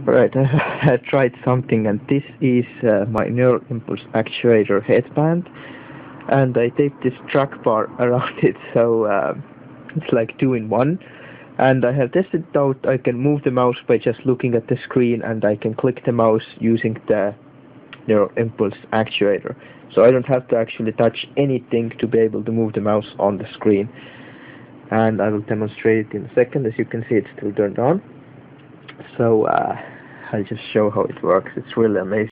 Right, I have tried something, and this is my neural impulse actuator headband, and I taped this trackbar around it, so it's like 2-in-1. And I have tested it out. I can move the mouse by just looking at the screen, and I can click the mouse using the neural impulse actuator. So I don't have to actually touch anything to be able to move the mouse on the screen. And I will demonstrate it in a second. As you can see, it's still turned on. So I'll just show how it works. It's really amazing.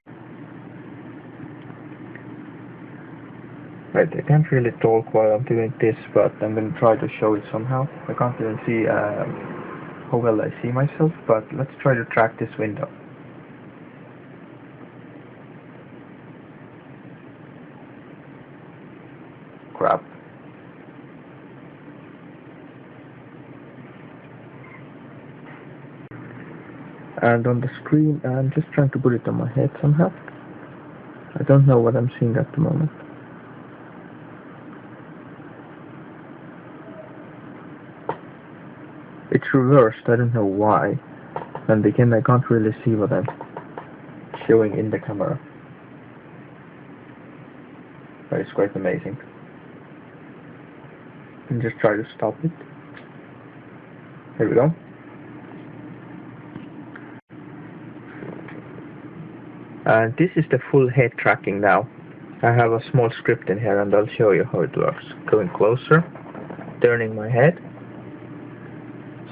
Right, I can't really talk while I'm doing this, but I'm going to try to show it somehow. I can't even see how well I see myself, but let's try to track this window. Crap. And on the screen, I'm just trying to put it on my head somehow. I don't know what I'm seeing at the moment. It's reversed, I don't know why. And again, I can't really see what I'm showing in the camera. But it's quite amazing. And just try to stop it. Here we go. And this is the full head tracking now. I have a small script in here, and I'll show you how it works. Going closer, turning my head.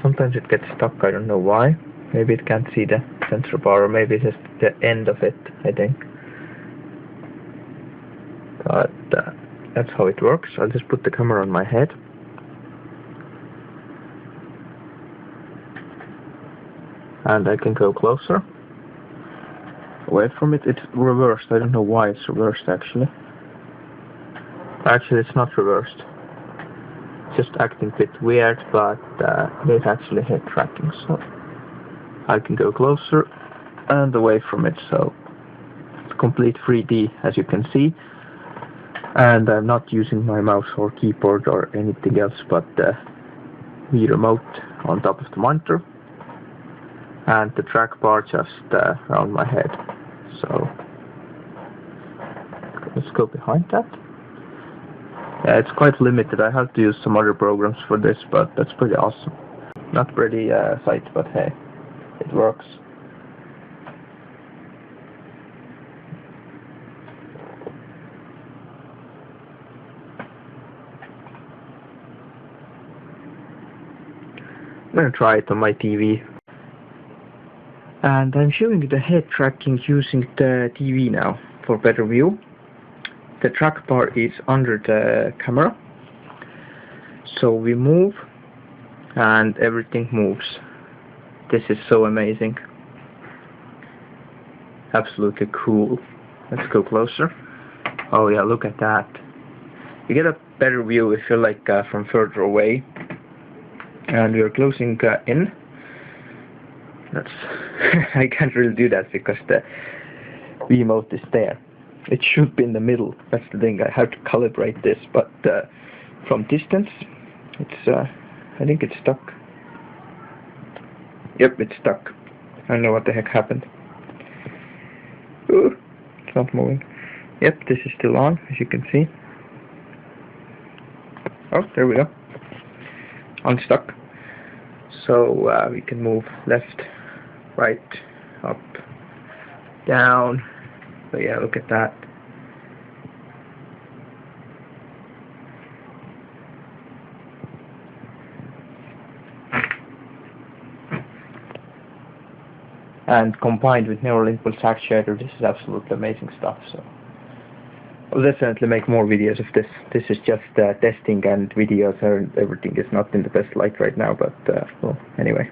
Sometimes it gets stuck, I don't know why. Maybe it can't see the sensor bar, or maybe it's just the end of it, I think. But that's how it works. I'll just put the camera on my head. And I can go closer. Away from it. It's reversed. I don't know why it's reversed actually. Actually, it's not reversed. It's just acting a bit weird, but there's actually head tracking, so I can go closer and away from it. So it's complete 3D, as you can see. And I'm not using my mouse or keyboard or anything else but the Wii remote on top of the monitor and the trackbar just around my head. So let's go behind that. Yeah, it's quite limited. I have to use some other programs for this, but that's pretty awesome. Not pretty sight, but hey, it works. I'm gonna try it on my TV. And I'm showing the head tracking using the TV now for better view. The trackbar is under the camera, so we move and everything moves. This is so amazing. Absolutely cool. Let's go closer. Oh yeah, look at that. You get a better view if you're like from further away. And we are closing in. That's I can't really do that because the Wiimote is there. It should be in the middle. That's the thing. I have to calibrate this, but from distance, it's I think it's stuck. Yep, it's stuck. I don't know what the heck happened. Ooh, it's not moving. Yep, this is still on, as you can see. Oh, there we go. Unstuck. So we can move left, right, up, down. So yeah, look at that. And combined with neural impulse actuator, this is absolutely amazing stuff. So I'll definitely make more videos of this. This is just testing, and videos and everything is not in the best light right now, but well, anyway.